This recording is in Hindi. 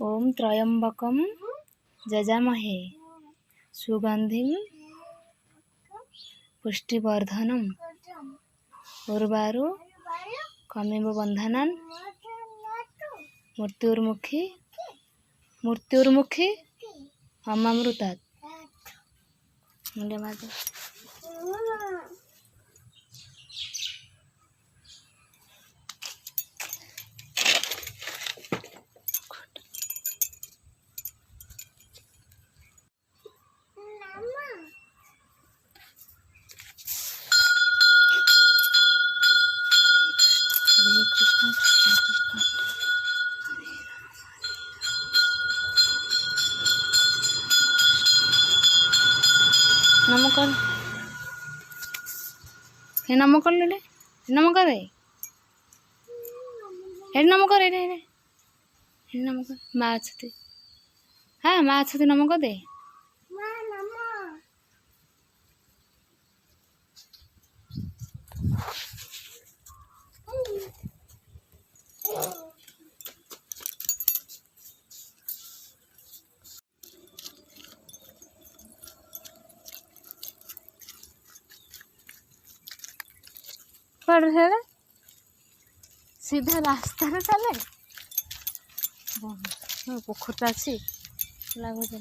ओम त्र्यंबकम यजामहे सुगंधिम पुष्टिवर्धनम उर्वारु कमिव बंधनान मृत्युर्मुखी अमामृतात्। मुंडे मार हरे कृष्ण कृष्ण कृष्ण नम कर हे नम कर ले नम कर हे नम कर हे नम कर माँ अच्छी हाँ माँ अच्छी नम कर दे पढ़ रहे सीधा रास्ता चले पोखरटा अच्छी लगुच।